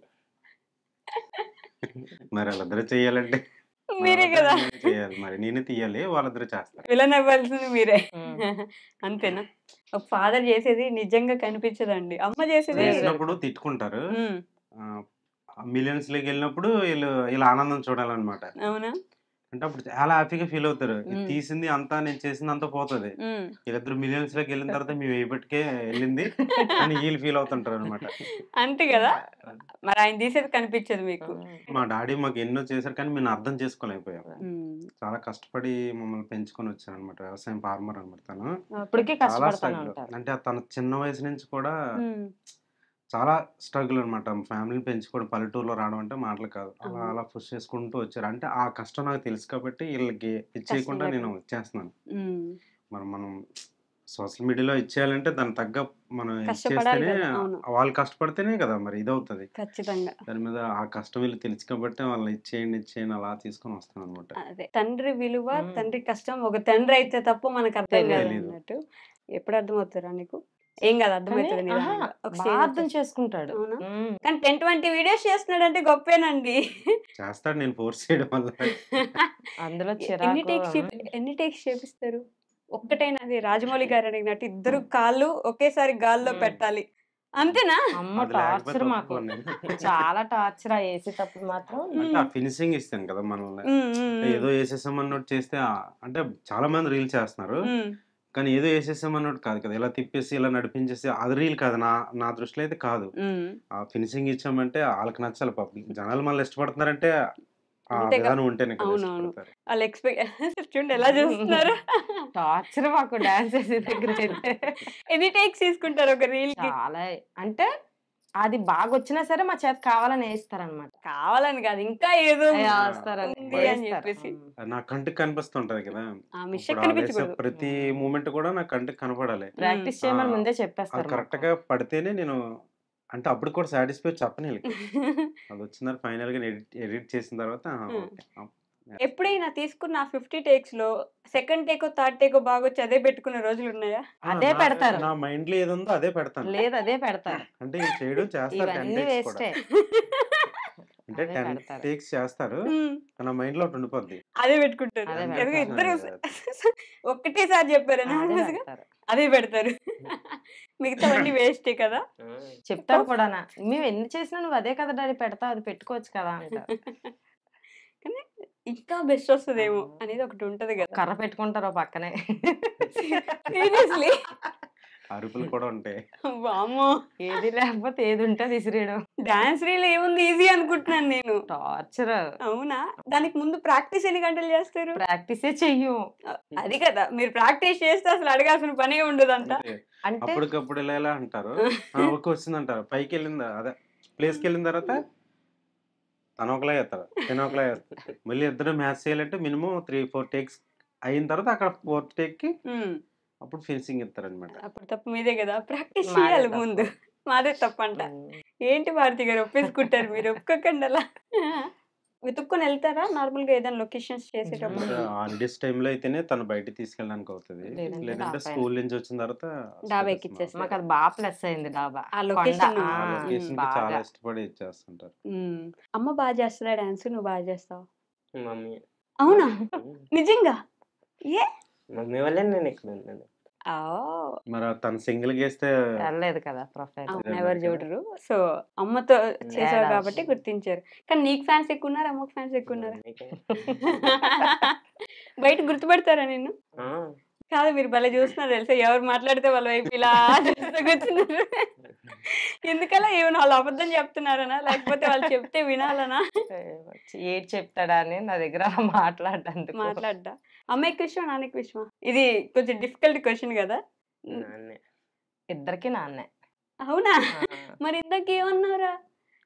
మరి వాళ్ళిద్దరు చెయ్యాలంటే మీరే కదా చేయాలి, మరి నేనే తీయాలి, వాళ్ళిద్దరు చేస్తారు. విలన్ అవ్వాల్సింది మీరే. అంతేనా? ఒక ఫాదర్ చేసేది నిజంగా కనిపించదండి, అమ్మ చేసేది. చేసినప్పుడు తిట్టుకుంటారు, మిలియన్స్ లోకి వెళ్ళినప్పుడు వీళ్ళు ఆనందం చూడాలన్నమాట. అవునా? అంటే అప్పుడు చాలా హ్యాపీగా ఫీల్ అవుతారు. ఇది తీసింది అంతా, నేను చేసింది అంతా పోతుంది. వీళ్ళిద్దరు మిలియన్స్ లోకి వెళ్ళిన తర్వాత మేము ఇప్పటికే వెళ్ళింది అని వీళ్ళు ఫీల్ అవుతుంటారు అనమాట. అంతే కదా. మరి ఆయన తీసేది కనిపించదు మీకు. మా డాడీ మాకు ఎన్నో చేశారు కానీ మేము అర్థం చేసుకోలేకపోయాం. చాలా కష్టపడి మమ్మల్ని పెంచుకొని వచ్చాను అనమాట. వ్యవసాయం ఫార్మర్ అనమాట తను. చాలా స్ట్రగుల్. అంటే తన చిన్న వయసు నుంచి కూడా చాలా స్ట్రగుల్ అనమాట. ఫ్యామిలీని పెంచుకోవడం, పల్లెటూరులో రావడం అంటే మాటలు కాదు. అలా అలా పుష్ చేసుకుంటూ వచ్చారు. అంటే ఆ కష్టం నాకు తెలుసు కాబట్టి వీళ్ళకి ఇచ్చేయకుండా నేను ఇచ్చేస్తున్నాను. మరి మనం సోషల్ మీడియాలో ఇచ్చేయాలంటే దాని తగ్గ మనం ఇచ్చేస్తేనే, వాళ్ళు కష్టపడితేనే కదా మరి ఇదవుతుంది. ఖచ్చితంగా దాని మీద ఆ కష్టం వీళ్ళు తెలుసు కాబట్టి వాళ్ళు ఇచ్చేయండి అలా తీసుకొని వస్తాను అనమాట. అదే తండ్రి విలువ, తండ్రి కష్టం ఒక తండ్రి అయితే తప్ప మనకు అర్థం కాదు అన్నట్టు. ఎప్పుడు అర్థమవుతారా నీకు? ఏం కాదు, అర్థమవుతుంది, అర్థం చేసుకుంటాడు. కానీ 10-20 వీడియోస్ చేస్తున్నాడు అంటే గొప్పేనండి. చేస్తాడు, నేను ఫోర్స్ చేయడం వల్ల. అందులో ఎన్ని టేక్స్ చేపిస్తారు? ఒక్కటైనా? అది రాజమౌళి గారు అడిగినట్టు ఇద్దరు కాళ్ళు ఒకేసారి గాల్లో పెట్టాలి, అంతేనా? అమ్మ టార్చర్, మాకు చాలా టార్చర్. వేసేటప్పుడు మాత్రం అంటే ఫినిషింగ్ ఇస్తాను కదా మనల్ని. ఏదో వేసేసామన్నట్టు చేస్తే, అంటే చాలా మంది రీల్ చేస్తున్నారు కానీ ఏదో వేసేసామన్నట్టు కాదు కదా. ఇలా తిప్పేసి ఇలా నడిపించేసి అది రీల్ కాదు, నా దృష్టిలో అయితే కాదు. ఆ ఫినిషింగ్ ఇచ్చామంటే వాళ్ళకి నచ్చాలి. పబ్లిక్ జనాలు మనల్ని ఇష్టపడుతున్నారంటే ఆ విధానం ఉంటేనే కదా ఇష్టపడతారు. వాళ్ళు ఎక్స్పెక్ట్ చూడండి ఎలా చూస్తున్నారు. టార్చర్ మాకు డాన్స్ చేసే దగ్గర అయితే. ఎన్ని టేక్స్ తీసుకుంటారు ఒక రీల్ కి? చాలా. అంటే అది బాగా వచ్చినా సరే మా చేత కావాలని వేస్తారనమాట. కావాలని కాదు, ఇంకా ఏదో వేస్తారని చెప్పేసి. నా కంటికి కనిపిస్తుంటది కదా, ప్రతి మూమెంట్ కూడా నా కంటికి కనపడాలి. ప్రాక్టీస్ చేయమని ముందే చెప్పేస్తారు. కరెక్ట్ గా పడితేనే నేను, అంటే అప్పుడు కూడా సాటిస్ఫై చెప్పని అది వచ్చిన ఫైనల్ గా ఎడిట్ చేసిన తర్వాత. ఎప్పుడైనా తీసుకున్న 50 టేక్స్ లో సెకండ్ టేక్ థర్డ్ టేక్ బాగా వచ్చి అదే పెట్టుకున్న రోజులు ఉన్నాయా? అదే పెడతారు. నా మైండ్ లో ఏదో ఉందో అదే పెడతాను. లేదు, అదే పెడతారు. అంటే చేయడం చేస్తారు, 10 టేక్స్ చేస్తారు, నా మైండ్ లో ఉండిపోద్ది, అదే పెట్టుకుంటారు. ఇద్దరు ఒక్కటేసారి చెప్పారు, అదే పెడతారు. మిగతావన్నీ వేస్టే కదా. చెప్తారు కూడా, మేము ఎన్ని చేసినా నువ్వు అదే కదా డాడీ పెడతావు, అది పెట్టుకోవచ్చు కదా అంటారు. కానీ ఇంకా బెస్ట్ వస్తుందేమో అనేది ఒకటి ఉంటది కదా. కర్ర పెట్టుకుంటారు పక్కనే. సీరియస్లీ అరుపులు కూడా ఉంటాయి. వామ్మో, ఏది లేకపోతే ఏది ఉంటుంది విసిరేయడం. డాన్స్ రీల్ ఏముంది, ఈజీ అనుకుంటున్నాను నేను. టార్చర్. అవునా? దానికి ముందు ప్రాక్టీస్ ఎన్ని గంటలు చేస్తారు? ప్రాక్టీసే చెయ్యం. అది కదా, మీరు ప్రాక్టీస్ చేస్తే అసలు అడగాల్సిన పనే ఉండదు అంట. అంటే అప్పటికప్పుడు ఇలా అంటారు, ఓకే వచ్చిందంటారు, పైకి వెళ్ళిందా అదే ప్లేస్కి వెళ్ళిన తర్వాత తను ఒకలా చేస్తారు, తను ఒకలా చేస్తారు. మళ్ళీ ఇద్దరు మ్యాచ్ చేయాలంటే మినిమం 3-4 టేక్స్ అయిన తర్వాత అక్కడ 4th టేక్కి అప్పుడు ఫినిషింగ్ ఇస్తారనమాట. అప్పుడు తప్పు మీదే కదా, ప్రాక్టీస్ మాదే చేయాలి తప్పు. ముందు. మాదే తప్పంట. ఏంటి భారతి గారు ఒప్పేసుకుంటారు మీరు, ఒప్పుకోకండి అలా. వెతుక్కొని వెళ్తారా నార్మల్గా ఏదైనా లొకేషన్స్ చేసేటప్పుడు? హాలిడేస్ టైంలో అయితేనే తను బయటికి తీసుకెళ్ళడానికి అవుతుంది, లేదంటే లేదంటే డాబా స్కూల్ నుంచి వచ్చిన తర్వాత డాబా ఎక్కిచ్చేస్తారు. మాకు అది బాగా ప్లస్ అయింది డాబా. ఆ లొకేషన్. కొండ. ఆ లొకేషన్ కి బాగా. చాలా ఇష్టపడి ఇచ్చేస్తుంటారు. అమ్మ బాగా చేస్తుందా డాన్స్, నువ్వు బాగా చేస్తావు? మమ్మీ అవునా, నిజంగా? ఏ మమ్మీ వల్లే నేను ఇక్కడ ఉన్నాను. మరి తను సింగిల్ గేస్తే వెళ్ళలేదు కదా ప్రొఫైల్. అవును, ఎవరు చూడరు. సో అమ్మతో చేసావు ఏడా. కాబట్టి గుర్తించారు. కానీ నీకు ఫ్యాన్స్ ఎక్కువ ఉన్నారు, అమ్మకు ఫ్యాన్స్ ఎక్కువ ఉన్నారా? మమ్మీకే. బయట గుర్తుపడతారా నిన్ను? ఆ, కాదు, మీరు భలే చూస్తున్నారు తెలుసా, ఎవరు మాట్లాడితే వాళ్ళ వైపు ఇలా చూస్తూ కూర్చున్నారు. ఎందుకలా? ఏమైనా వాళ్ళు అబద్ధం చెప్తున్నారనా, లేకపోతే వాళ్ళు చెప్తే వినాలనా? ఏది చెప్తాడా అని నా దగ్గర మాట్లాడడానికి. మాట్లాడ్డా. అమ్మ ఎక్కువ ఇష్టం, నాన్న ఎక్కువ ఇష్టమా? ఇది కొంచెం డిఫికల్ట్ క్వశ్చన్ కదా. నాన్నే. ఇద్దరికి నాన్నే. అవునా? ఆ. మరి ఇందాక ఏమన్నారా,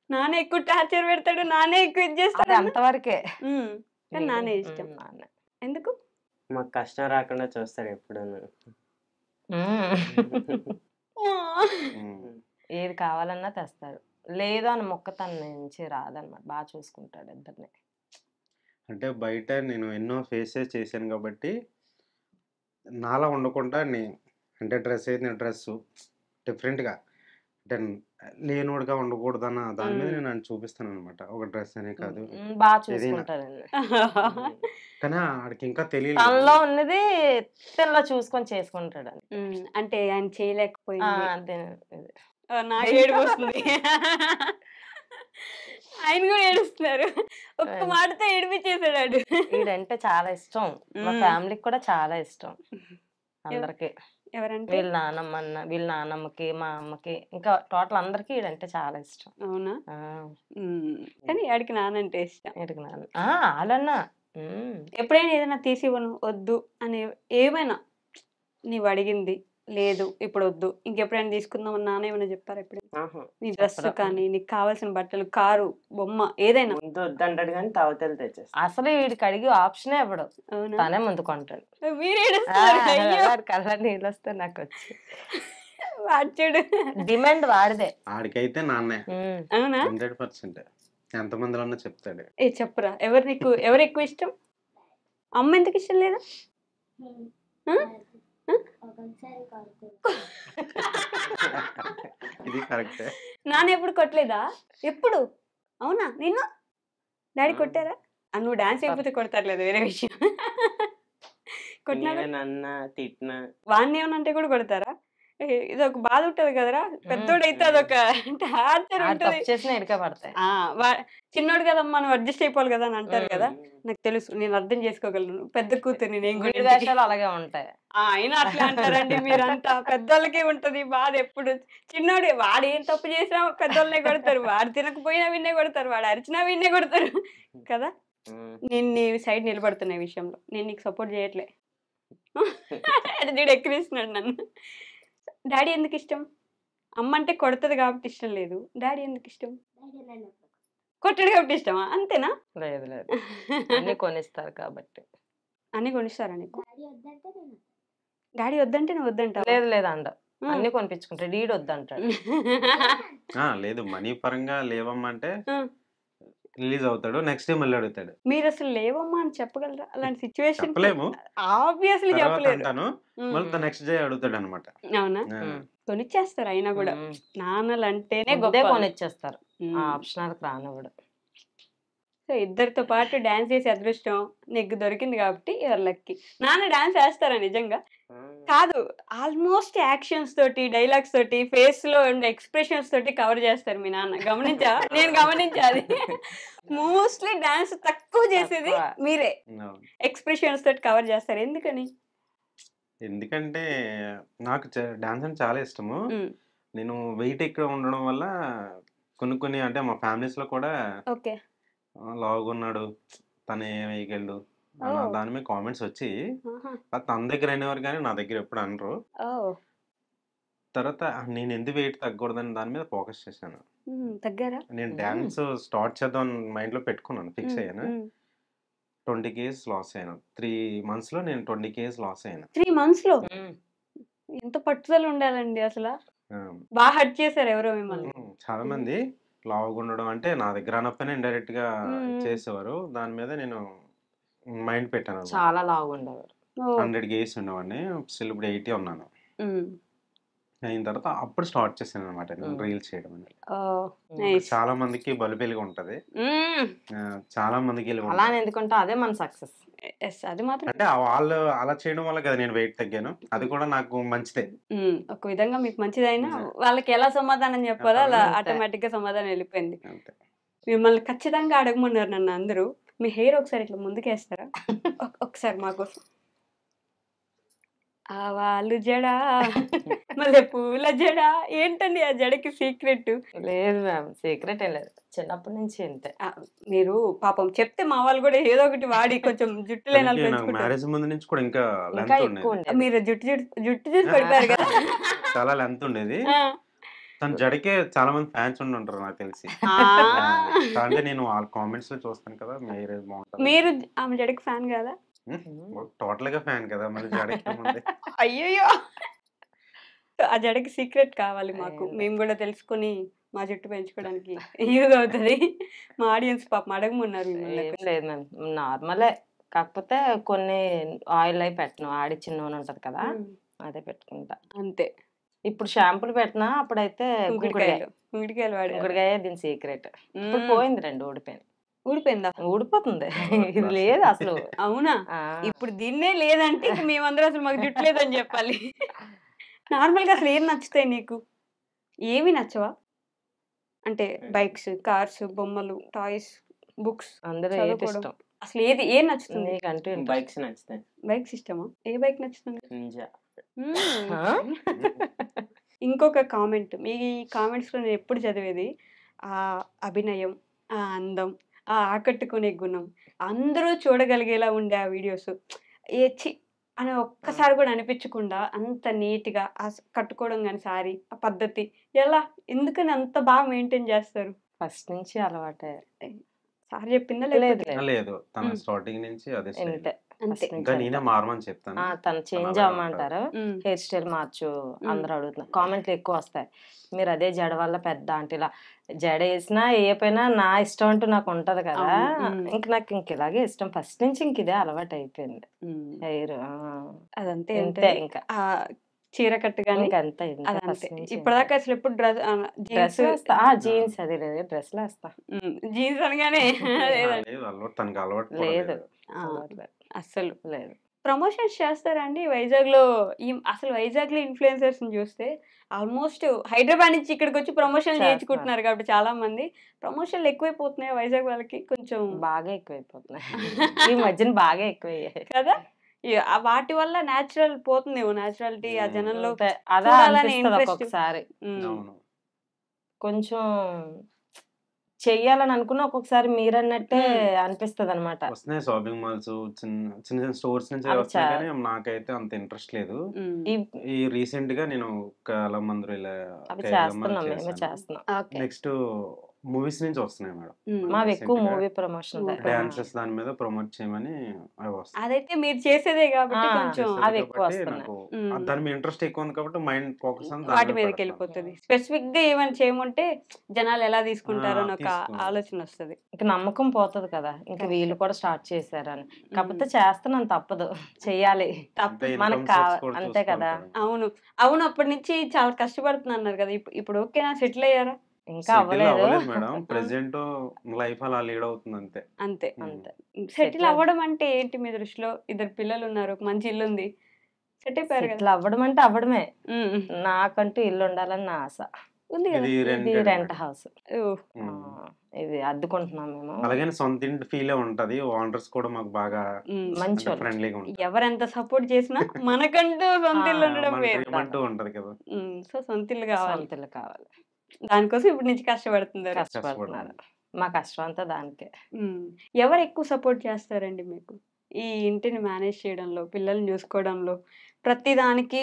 నాన్న ఎక్కువ టార్చర్ పెడతాడు, నాన్నే ఎక్కువ ఇది అది చేస్తాడు. అంతవరకే. కానీ నాన్నే ఇష్టం. నాన్నే. ఎందుకు? మాకు కష్టం రాకుండా చూస్తారు ఎప్పుడు. ఏది కావాలన్నా తెస్తాడు. లేదు అని మొక్క తన నుంచి రాదన్నమాట. బాగా చూసుకుంటాడు ఇద్దరిని. అంటే బయట నేను ఎన్నో ఫేసెస్ చేశాను కాబట్టి నాలా ఉండకుండా అంటే డ్రెస్ అయితే డ్రెస్ డిఫరెంట్గా, అంటే లేనోడుగా ఉండకూడదన్న దాని మీద నేను చూపిస్తాను అనమాట. ఒక డ్రెస్ అనే కాదు బాగా ఏదైనా, చూసుకుంటాడండి. కానీ ఆడికి ఇంకా తెలియలేదు. తనలో ఉన్నది తనలో చూసుకొని చేసుకుంటాడు. అంటే ఆయన చేయలేకపోయింది. అంతే. నాకు ఏడుపు వస్తుంది. ఆయన కూడా ఏడుస్తున్నారు. ఒక్క మాటతో ఏడిపించేసాడు. వీడంటే చాలా ఇష్టం. మా ఫ్యామిలీకి కూడా చాలా ఇష్టం అందరికి. ఎవరంటే? వీళ్ళ నాన్నమ్మకి, మా అమ్మకి, ఇంకా టోటల్ అందరికి వీడంటే చాలా ఇష్టం. అవునా? కానీ ఆడికి నానంటే ఇష్టం. వీడికి నాన్న వాళ్ళన్నా ఎప్పుడైనా ఏదైనా తీసి ఇవ్వను వద్దు అని ఏమైనా నీవు అడిగింది లేదు ఇప్పుడు వద్దు, ఇంకెప్పుడైనా తీసుకుందాం అని నాన్న ఏమైనా చెప్పారు ఎప్పుడైనా? నీ డ్రెస్ కానీ, నీకు కావాల్సిన బట్టలు, కారు, బొమ్మ ఏదైనా? ముందు వద్దంటాడు కానీ తవతలు తెచ్చేస్తా. అసలు వీడికి అడిగి ఆప్షనే ఇవ్వడు. అవునా? తనే ముందు కొంటాడు. కళ్ళ నీళ్ళు వస్తే నాకు వచ్చి వాడు డిమాండ్ వాడిదే. ఆడికైతే నాన్నే. అవునా? 100%. ఎంతమందిలో చెప్తాడు. ఏ చెప్పురా, ఎవరు ఎక్కువ ఇష్టం? అమ్మ ఎందుకు ఇష్టం లేదా? ఇది కరెక్టే. నాన్న ఎప్పుడు కొట్టలేదా? ఎప్పుడు? అవునా? నిన్ను డాడీ కొట్టారా? నువ్వు డాన్స్ అయిపోతే కొడతారు లేదు, వేరే విషయం. కొట్టినా అన్న తిట్టినా వాడిని ఏమన్నా అంటే కూడా కొడతారా? ఇది ఒక బాధ ఉంటది కదరా, పెద్దోడైతే అదొక టార్చర్ ఉంటది. చేసిన ఎడక పడతాయి. చిన్నోడు కదమ్మా, నువ్వు అడ్జస్ట్ అయిపోవాలి కదా అని అంటారు కదా. నాకు తెలుసు, నేను అర్థం చేసుకోగలను. పెద్ద కూతురు నేను వేషాలు అలాగే ఉంటాయి. అయినా అట్లా అంటారండి మీరంతా. పెద్దోళ్ళకే ఉంటది బాధ ఎప్పుడు. చిన్నోడు వాడు ఏం తప్పు చేసినా పెద్దోళ్ళనే కొడతారు, వాడు తినకపోయినా విన్నే కొడతారు, వాడు అరిచినా విన్నే కొడతారు కదా. నేను నీ సైడ్ నిలబడుతున్న విషయంలో, నేను నీకు సపోర్ట్ చేయట్లే. ఎక్కిరిస్తున్నాడు నన్ను. డాడీ ఎందుకు ఇష్టం? అమ్మ అంటే కొడుతుంది కాబట్టి ఇష్టం లేదు, డాడీ ఎందుకు ఇష్టం? కొట్టడు కాబట్టి ఇష్టమా? అంతేనా? లేదు లేదు, అన్ని కొనిస్తారు కాబట్టి. అన్ని కొనిస్తారా నీకు? డాడీ వద్దంటే నువ్వు వద్దంటావా? లేదు లేదు అండ, అన్ని కొనిపించుకుంటాడు. డీడ్ వద్దంటాడు. లేదు, మనీ పరంగా లేవమ్మంటే రిలీజ్ అవుతాడు, నెక్స్ట్ డే మళ్ళీ అడుగుతాడు. మీరు అసలు లేవమ్మా అని చెప్పగలరా? అలాంటి సిచ్యువేషన్ చెప్పలేము, ఆబ్వియస్లీ చెప్పలేరు. అంటాను, మళ్ళీ నెక్స్ట్ డే అడుగుతాడు అనమాట. అవునా? కొనిచ్చేస్తారు అయినా కూడా. నాన్నలు అంటేనే గొప్ప గొప్ప. కొనిచ్చేస్తారు, ఆ ఆప్షనల్కి రానివ్వడు. సో ఇద్దరితో పాటు డాన్స్ చేసే అదృష్టం నీకు దొరికింది కాబట్టి యువర్ లక్కీ. నాన్న డాన్స్ వేస్తారా నిజంగా? కాదు, ఆల్మోస్ట్ యాక్షన్స్ తోటి, డైలాగ్స్ తోటి, ఫేస్ లో ఉండే ఎక్స్ప్రెషన్స్ తోటి కవర్ చేస్తారు మీ నాన్న. గమనించా? నేను గమనించాలి. మోస్ట్లీ డాన్స్ తక్కువ చేసేది మీరే, ఎక్స్ప్రెషన్స్ తోటి కవర్ చేస్తారు. ఎందుకని? ఎందుకంటే నాకు డాన్స్ అంటే చాలా ఇష్టము. నేను వెయిట్ ఎక్కువ ఉండడం వల్ల కొన్ని అంటే మా ఫ్యామిలీస్ లో కూడా ఓకే లావుగా ఉన్నాడు, తను ఏం వేయగలడు దాని మీద కామెంట్స్ వచ్చి తన దగ్గర అనేవారు కానీ నా దగ్గర ఎప్పుడు అనరు. తర్వాత నేను ఎందుకు వెయిట్ తగ్గకూడదని దాని మీద ఫోకస్ చేశాను. తగ్గారా? నేను డాన్స్ స్టార్ట్ చేద్దాం మైండ్లో పెట్టుకున్నాను, ఫిక్స్ అయ్యాను. 20 kgs లాస్ అయ్యాను. 3 monthsలో నేను 20 kgs లాస్ అయ్యాను. 3 monthsలో ఎంత పట్టుదల ఉండాలండి అసలు. బాగా హర్ట్ చేశారు ఎవరో మిమ్మల్ని. చాలా మంది లావుగా ఉండడం అంటే నా దగ్గర అనకపోయినా ఇండైరెక్ట్ గా చేసేవారు. దాని మీద నేను మైండ్ పెట్టాను. చాలా లావుగా ఉండేవారు. 100 kgs ఉండేవాడిని. స్టిల్ ఇప్పుడు 80 ఉన్నాను. అయిన తర్వాత అప్పుడు స్టార్ట్ చేశాను అనమాట నేను రీల్స్ చేయడం అనేది. చాలా మందికి బలిబెలిగా ఉంటది, చాలా మందికి అలా ఎందుకంటే అదే మన సక్సెస్. అది మాత్రం అంటే వాళ్ళు అలా చేయడం వల్ల కదా నేను వెయిట్ తగ్గాను. అది కూడా నాకు మంచిదే. ఒక విధంగా మీకు మంచిదైనా వాళ్ళకి ఎలా సమాధానం చెప్పాలో అలా ఆటోమేటిక్ గా సమాధానం వెళ్ళిపోయింది. మిమ్మల్ని ఖచ్చితంగా అడగమన్నారు నన్ను అందరూ. మీ హెయిర్ ఒకసారి ఇట్లా ముందుకేస్తారా ఒకసారి మాకోసం? ఆవాలు జడ మళ్ళీ పూల జడ. ఏంటండి ఆ జడకి సీక్రెట్? లేదు మ్యామ్, సీక్రెట్ ఏం లేదు, చిన్నప్పటి నుంచి అంతే. మీరు పాపం చెప్తే మా వాళ్ళు కూడా ఏదో ఒకటి వాడి కొంచెం జుట్టు లేని మ్యారేజ్ ముందు నుంచి కూడా ఇంకా మీరు జుట్టు చూసి పడిపోయారు కదా. చాలా లెంత్ ఉండేది. తన జడకే చాలా మంది ఫ్యాన్స్ ఉంటారు నాకు తెలిసి. అంటే నేను వాళ్ళ కామెంట్స్ లో చూస్తాను కదా, మీరు ఆమె జడకి ఫ్యాన్ కదా? టోటల్ గా ఫ్యాన్ కదా మరి జడకి. అయ్యో, ఆ జడకి సీక్రెట్ కావాలి మాకు, మేము కూడా తెలుసుకుని మా జుట్టు పెంచుకోవడానికి యూజ్ అవుతుంది. మా ఆడియన్స్ పాపం అడగమన్నారు. లేదు మ్యామ్, నార్మలే. కాకపోతే కొన్ని ఆయిల్ అయి పెట్టను, ఆడిచ్చిన నూనె ఉంటది కదా అదే పెట్టుకుంటా అంతే. ఇప్పుడు షాంపూలు పెట్టినా అప్పుడైతే కుంకుడికాయలు వాడి. కుంకుడికాయ దీని సీక్రెట్. ఇప్పుడు పోయింది, 2 ఊడిపోయింది. ఊడిపోయిందా? ఊడిపోతుంది. ఇది లేదు అసలు. అవునా? ఇప్పుడు దీన్నే లేదంటే మేమందరం అసలు మాకు జుట్టు లేదని చెప్పాలి. నార్మల్ గా అసలు ఏం నచ్చుతాయి నీకు? ఏమి నచ్చవా? అంటే బైక్స్, కార్స్, బొమ్మలు, టాయ్స్, బుక్స్, అందరూ అసలు ఏది నచ్చుతుంది? బైక్స్ నచ్చుతాయి. బైక్స్ ఇష్టమా? ఏ బైక్ నచ్చుతుంది? నింజా. ఇంకొక కామెంట్, మీ కామెంట్స్ లో నేను ఎప్పుడు చదివేది, ఆ అభినయం, ఆ అందం, ఆ ఆకట్టుకునే గుణం, అందరూ చూడగలిగేలా ఉండే ఆ వీడియోస్ ఏచి అని ఒక్కసారి కూడా అనిపించకుండా అంత నీట్గా కట్టుకోవడం కానీ సారీ, ఆ పద్ధతి ఎలా, ఎందుకని అంత బాగా మెయింటైన్ చేస్తారు? ఫస్ట్ నుంచి అలవాటే. సార్ చెప్పిందా? లేదు, తన స్టార్టింగ్ నుంచి అదే అంతే. ఇంకా నేనే మారమని చెప్తాను. తను చేంజ్ అవ్వమంటారు, హెయిర్ స్టైల్ మార్చు అందరూ అడుగుతున్నారు. కామెంట్లు ఎక్కువ వస్తాయి, మీరు అదే జడ వల్ల పెద్ద అంటే ఇలా జడ వేసినా వేయపోయినా నా ఇష్టం అంటూ నాకు ఉంటది కదా. నాకు ఇలాగే ఇష్టం ఫస్ట్ నుంచి, ఇంక ఇదే అలవాటు అయిపోయింది హెయిర్. అదంతే అంతే. ఇంకా చీర కట్టుగానే అంతే. ఇప్పటిదాకా అసలు ఎప్పుడు డ్రెస్ వేస్తా, జీన్స్ అది లేదు, డ్రెస్ లో వేస్తా. జీన్స్ అనగానే లేదు అస్సలు లేదు. ప్రమోషన్స్ చేస్తారండి వైజాగ్ లో? అసలు వైజాగ్ లో ఇన్ఫ్లుయెన్సర్స్ చూస్తే ఆల్మోస్ట్ హైదరాబాద్ నుంచి ఇక్కడికి వచ్చి ప్రమోషన్ చేయించుకుంటున్నారు కాబట్టి చాలా మంది. ప్రమోషన్లు ఎక్కువైపోతున్నాయి వైజాగ్ వాళ్ళకి, కొంచెం బాగా ఎక్కువైపోతున్నాయి ఈ మధ్యన, బాగా ఎక్కువయ్యాయి కదా. వాటి వల్ల నేచురల్ పోతుందేమో, నేచురాలిటీ ఆ జనంలో ఒకసారి కొంచెం చెయ్యాలని అనుకున్నా ఒక్కొక్కసారి మీరన్నట్టే అనిపిస్తుంది అనమాట. వస్తున్నాయి షాపింగ్ మాల్స్, చిన్న చిన్న స్టోర్స్ నుంచి వస్తున్నాయి, కానీ నాకైతే అంత ఇంట్రెస్ట్ లేదు. ఈ రీసెంట్ గా నేను కళామందిర్ ఇలా నెక్స్ట్ మూవీస్ నుంచి వస్తున్నాయి మేడం. మావి ఎక్కువ మూవీ ప్రమోషన్, డాన్సెస్ దాని మీద ప్రమోట్ చేయమని అదైతే మీరు చేసేదే కాబట్టి కొంచెం అవి ఎక్కువ వస్తున్నాయి. దాని మీద ఇంట్రెస్ట్ ఎక్కువ ఉంది కాబట్టి మైండ్ ఫోకస్ వాటి మీదకి వెళ్ళిపోతుంది. స్పెసిఫిక్ గా ఏమైనా చేయమంటే జనాలు ఎలా తీసుకుంటారో అని ఒక ఆలోచన వస్తుంది. ఇంకా నమ్మకం పోతుంది కదా, ఇంకా వీళ్ళు కూడా స్టార్ట్ చేశారని. కాకపోతే చేస్తున్నాను, తప్పదు, చెయ్యాలి, మనకు కావాలి అంతే కదా. అవును అవును, అప్పటి నుంచి చాలా కష్టపడుతున్నారు కదా. ఇప్పుడు ఓకేనా, సెటిల్ అయ్యారా? ఇంకా అవ్వలేదు మేడం, ప్రెజెంట్ లైఫ్ అలా లీడ్ అవుతుంది అంతే. అంతే అంతే. సెటిల్ అవ్వడం అంటే ఏంటి మీ దృష్టిలో? 2 పిల్లలు ఉన్నారు, ఒక మంచి ఇల్లు ఉంది, సెట్ అయిపోయారు కదా. అవ్వడం అంటే అవ్వడమే. నాకంటూ ఇల్లు ఉండాలని నా ఆశ ఉంది కదా. ఇది రెంట్ హౌస్, ఇది అద్దుకుంటున్నాం మేము. అలాగే సొంత ఇంటి ఫీల్ ఉంటది. ఓనర్స్ కూడా మాకు బాగా మంచి ఫ్రెండ్లీగా ఉంటారు. ఎవరెంత సపోర్ట్ చేసినా మనకంటూ సొంత ఇల్లు ఉండడం వేరు ఉంటది కదా. సో సొంత ఇల్లు కావాలి. దానికోసం ఇప్పుడు నుంచి కష్టపడుతున్నారు. మా కష్టం అంతా దానికే. ఎవరు ఎక్కువ సపోర్ట్ చేస్తారండి మీకు ఈ ఇంటిని మేనేజ్ చేయడంలో, పిల్లల్ని చూసుకోవడంలో, ప్రతి దానికి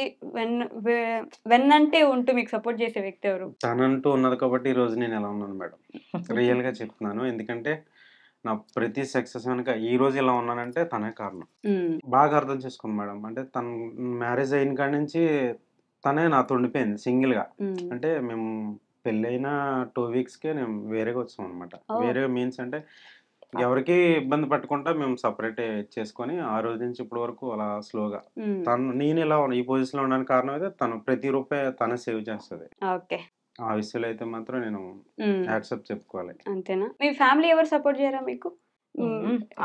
వెన్నంటే ఉంటూ మీకు సపోర్ట్ చేసే వ్యక్తి ఎవరు? తనంటూ ఉన్నది కాబట్టి ఈ రోజు నేను ఎలా ఉన్నాను మేడం. రియల్ గా చెప్తున్నాను. ఎందుకంటే నా ప్రతి సక్సెస్ వెనక ఈ రోజు ఇలా ఉన్నానంటే తనే కారణం. బాగా అర్థం చేసుకోండి మేడం. అంటే తను మ్యారేజ్ అయిన కాడి నుంచి తనే నాతో ఉండిపోయింది సింగిల్ గా. అంటే మేము పెళ్ళైన 2 వీక్స్కే నేను వేరేగా వచ్చాం అనమాట. వేరే మీన్స్ అంటే ఎవరికి ఇబ్బంది పట్టకుండా మేము సపరేట్ చేసుకొని ఆ రోజు నుంచి ఇప్పటి వరకు అలా స్లోగా నేను ఇలా ఈ పొజిషన్ లో ఉండడానికి కారణం అయితే తను ప్రతి రూపాయి తనే సేవ్ చేస్తుంది. ఆ విషయంలో అయితే మాత్రం నేను యాక్సెప్ట్ చెప్పుకోవాలి. అంతేనా? మీ ఫ్యామిలీ ఎవరు సపోర్ట్ చేయరా మీకు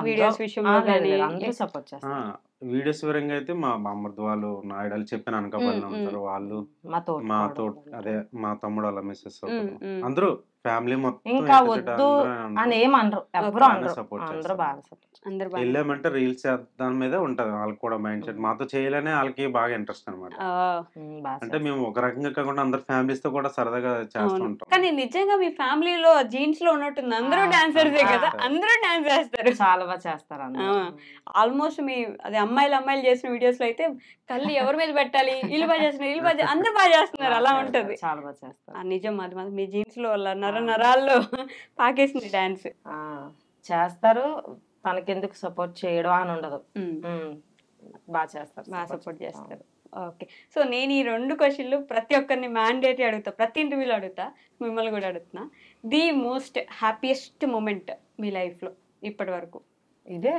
వీడియోస్ విషయంలో గానీ? సపోర్ట్ చేస్తారు. వీడియోస్ వివరంగా అయితే మా అమ్మర్ది వాళ్ళు నాయుడు చెప్పిన అనకాపల్లిలో ఉంటారు. వాళ్ళు మా తోట అదే మా తమ్ముడు వాళ్ళ మిస్సెస్ అందరూ ఫ్యామిలీ మొత్తం ఇంకా వద్దు అని ఏమనరు, ఎవరు అందరూ బాగా సపోర్ట్. వెళ్ళామంటే రీల్స్ దాని మీద ఉంటది వాళ్ళకి కూడా మైండ్ సెట్. మాతో చేయాలనే వాళ్ళకి బాగా ఇంట్రెస్ట్ అనమాట. అంటే మేము ఒక రకంగా కాకుండా అందరు ఫ్యామిలీస్ తో కూడా సరదాగా చేస్తూ ఉంటాం. కానీ నిజంగా మీ ఫ్యామిలీలో జీన్స్ లో ఉన్నట్టుంది. అందరూ డాన్సర్సే కదా, అందరూ డాన్స్ చేస్తారు, చాలా బాగా చేస్తారు. ఆల్మోస్ట్ మీ అదే అమ్మాయిలు చేసిన వీడియోస్ లో అయితే కళ్ళు ఎవరి మీద పెట్టాలి, వీళ్ళు బాగా చేస్తున్నారు, అందరూ బాగా చేస్తున్నారు, అలా ఉంటది. చాలా బాగా చేస్తారు. నిజం, అది మీ జీన్స్ లో నరాల్లో పాకేసింది డాన్స్. చేస్తారు, తనకెందుకు సపోర్ట్ చేయడం అని ఉండదు, బాగా చేస్తారు, బాగా సపోర్ట్ చేస్తారు. ఓకే, సో నేను ఈ 2 క్వశ్చన్లు ప్రతి ఒక్కరిని మ్యాండేటరీ అడుగుతా, ప్రతి ఇంటర్వ్యూలో అడుగుతా, మిమ్మల్ని కూడా అడుగుతున్నా. ది మోస్ట్ హ్యాపీయెస్ట్ మూమెంట్ మీ లైఫ్ లో ఇప్పటి వరకు? ఇదే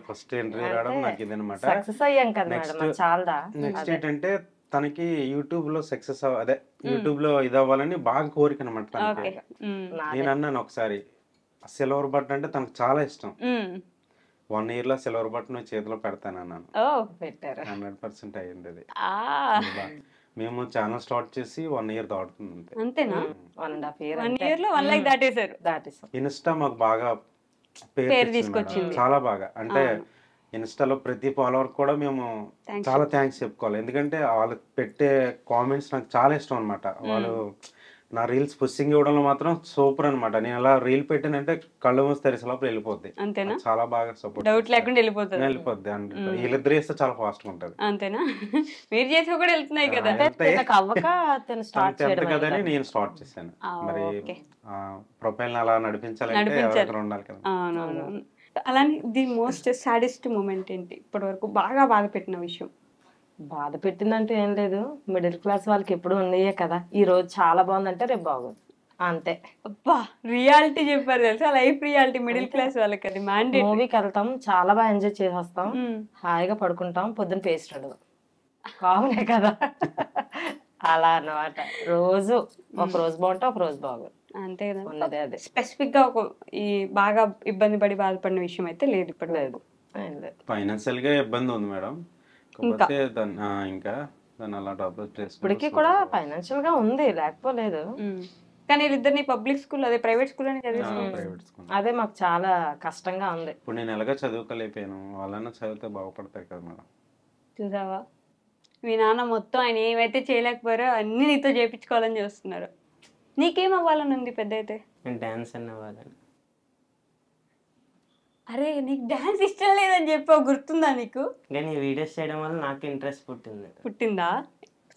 ఫస్ట్ ఇంటర్వ్యూ రావడం నాకు ఇదన్నమాట. సక్సెస్ అయ్యాం కదా మేడం, చాలా. నెక్స్ట్ ఏంటంటే తనకి యూట్యూబ్ లో సక్సెస్ అదే యూట్యూబ్ లో ఇది అవ్వాలని బాగా కోరిక అనమాట తనకి. నేను అన్నాను ఒకసారి సిల్వర్ బటన్ అంటే తనకు చాలా ఇష్టం. 1 year లో సిల్వర్ బటన్ చేతిలో పెడతాను అన్నాను. 100% అయ్యింది అది. మేము ఛానల్ స్టార్ట్ చేసి 1 year దాటుతుంది. అంతేనా? 1.5 year లో 1 lakh దాటేశారు. ఇన్స్టా మాకు బాగా పేరు తీసుకొచ్చింది, చాలా బాగా. అంటే ఇన్స్టాలో ప్రతి ఫాలోవర్ కూడా మేము చాలా థ్యాంక్స్ చెప్పుకోవాలి. ఎందుకంటే వాళ్ళు పెట్టే కామెంట్స్ నాకు చాలా ఇష్టం అనమాట. వాళ్ళు నా రీల్స్ పుషింగ్ ఇవ్వడంలో మాత్రం సూపర్ అనమాట. నేను అలా రీల్ పెట్టానంటే కళ్ళు మూసి తెరిసే లోపల వెళ్ళిపోద్ది. అంతేనా? చాలా బాగా సపోర్ట్, డౌట్ లేకుండా వెళ్ళిపోతుంది. వీళ్ళిద్దరు చేస్తే చాలా ఫాస్ట్ గా ఉంటది. అంతేనా? మీరు చేసి కూడా వెళ్తున్నాయి కదా. కదని నేను స్టార్ట్ చేశాను. మరి ప్రొఫైల్ అలా నడిపించాలంటే ఎవరైనా ఉండాలి కదా. అలానే ది మోస్ట్ సాడెస్ట్ మూమెంట్ ఏంటి ఇప్పటి వరకు బాగా బాధ పెట్టిన విషయం? బాధ పెట్టిందంటే ఏం లేదు, మిడిల్ క్లాస్ వాళ్ళకి ఎప్పుడు ఉన్నాయే కదా. ఈ రోజు చాలా బాగుందంటే రేపు బాగుంది, అంతే. అబ్బా, రియాలిటీ చెప్పారు తెలుసా, లైఫ్ రియాలిటీ మ్యాడిల్ క్లాస్ వాళ్ళకి. అది మ్యాండేట్. మూవీకి వెళ్తాం, చాలా బాగా ఎంజాయ్ చేసి వస్తాం, హాయిగా పడుకుంటాం, పొద్దున్న పేస్ట్ అడదు, కామనే కదా. అలా అన్నమాట. రోజు ఒక రోజు బాగుంటే ఒక రోజు బాగుంది, అంతే కదా. ఉన్నదే అదే. స్పెసిఫిక్ గా ఒక ఈ బాగా ఇబ్బంది పడి బాధపడిన విషయం అయితే లేదు ఇప్పుడు? లేదు. ఫైనాన్షియల్ గా ఇబ్బంది ఉంది మేడం. ఇంకా దాన్ని అలా డెవలప్ చేసి ఇప్పటికీ కూడా ఫైనాన్షియల్ గా ఉంది, లేకపోలేదు. కానీ వీళ్ళిద్దరిని పబ్లిక్ స్కూల్ అదే ప్రైవేట్ స్కూల్ అని చదివిస్తున్నాను. అదే మాకు చాలా కష్టంగా ఉంది. ఇప్పుడు నేను ఎలాగో చదువుకోలేకపోయాను, వాళ్ళన్నా చదివితే బాగుపడతాయి కదా మేడం. చూసావా, మీ నాన్న మొత్తం ఆయన ఏమైతే చేయలేకపోయారో అన్ని నీతో చేయించుకోవాలని చూస్తున్నారు. నీకేం అవ్వాలని ఉంది పెద్ద అయితే? డాన్స్ అని అవ్వాలని. అరే, నీకు డాన్స్ ఇష్టం లేదని చెప్పావు, గుర్తుందా నీకు? కానీ వీడియోస్ చేయడం వల్ల నాకు ఇంట్రెస్ట్ పుట్టిందా?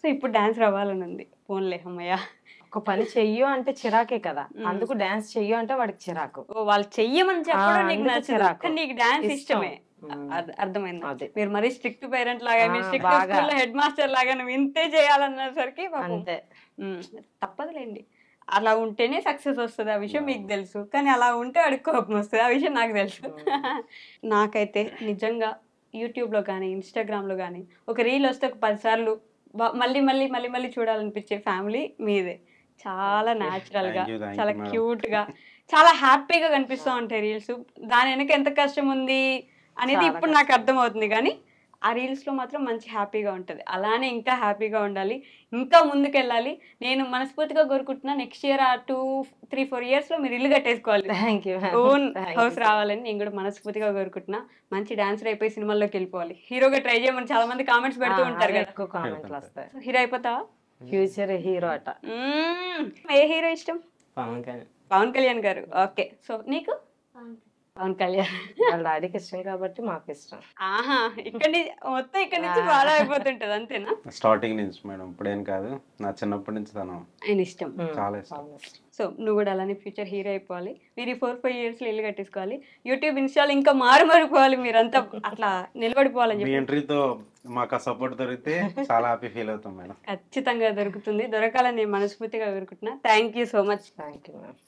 సో ఇప్పుడు డాన్స్ రావాలని ఉంది. ఫోన్లే అమ్మయ్య. ఒక పని చెయ్యు అంటే చిరాకే కదా, అందుకు డాన్స్ చెయ్యు అంటే వాడికి చిరాకు. వాళ్ళు చెయ్యమని చెప్పడం నీకు నచ్చదు, నీకు డాన్స్ ఇష్టమే. అర్థమైంది. మీరు మరీ స్ట్రిక్ట్ పేరెంట్ లాగా, హెడ్ మాస్టర్ లాగా నువ్వు ఇంతే చేయాలన్నసరికి అంతే, తప్పదులేండి. అలా ఉంటేనే సక్సెస్ వస్తుంది, ఆ విషయం మీకు తెలుసు. కానీ అలా ఉంటే వాడికి కోపం వస్తుంది, ఆ విషయం నాకు తెలుసు. నాకైతే నిజంగా యూట్యూబ్లో కానీ ఇన్స్టాగ్రామ్లో కానీ ఒక రీల్ వస్తే ఒక 10 సార్లు మళ్ళీ మళ్ళీ మళ్ళీ మళ్ళీ చూడాలనిపించే ఫ్యామిలీ మీదే. చాలా న్యాచురల్గా, చాలా క్యూట్గా, చాలా హ్యాపీగా కనిపిస్తూ ఉంటాయి రీల్స్. దాని వెనక ఎంత కష్టం ఉంది అనేది ఇప్పుడు నాకు అర్థమవుతుంది. కానీ ఆ రీల్స్లో మాత్రం మంచి హ్యాపీగా ఉంటుంది. అలానే ఇంకా హ్యాపీగా ఉండాలి, ఇంకా ముందుకెళ్ళాలి. నేను మనస్ఫూర్తిగా కోరుకుంటున్నా నెక్స్ట్ ఇయర్ 2-3-4 yearsలో మీరు ఇల్లు కట్టేసుకోవాలి, ఓన్ హౌస్ రావాలని నేను కూడా మనస్ఫూర్తిగా కోరుకుంటున్నా. మంచి డాన్సర్ అయిపోయి సినిమాల్లోకి వెళ్ళిపోవాలి, హీరోగా ట్రై చేయమని చాలా మంది కామెంట్స్ పెడుతూ ఉంటారు కదా. హీరో అయిపోతావా? ఫ్యూచర్ హీరో అట. ఏ హీరో ఇష్టం? పవన్ కళ్యాణ్ గారు. ఓకే, సో నీకు? పవన్ కళ్యాణ్ వాళ్ళ డాడీకి ఇష్టం కాబట్టి మాకు ఇష్టం. ఆహా, ఇక్కడ మొత్తం ఇక్కడ నుంచి ఫాలో అయిపోతుంటది అంతేనా? స్టార్టింగ్ నుంచి మేడం, ఇప్పుడేం కాదు, నా చిన్నప్పటి నుంచి తను ఆయన ఇష్టం, చాలా ఇష్టం. సో నువ్వు కూడా అలానే ఫ్యూచర్ హీరో అయిపోవాలి. మీరు 4-5 years లో ఇల్లు కట్టేసుకోవాలి, యూట్యూబ్ ఇన్స్టాల్ ఇంకా మారిపోవాలి, మీరంతా అట్లా నిలబడిపోవాలని మీ చెప్పి ఎంట్రీతో మాకు ఆ సపోర్ట్ దొరికితే చాలా హ్యాపీ ఫీల్ అవుతాం మేడం. ఖచ్చితంగా దొరుకుతుంది, దొరకాలని నేను మనస్ఫూర్తిగా కోరుకుంటున్నా. Thank you so much. Thank you ma'am.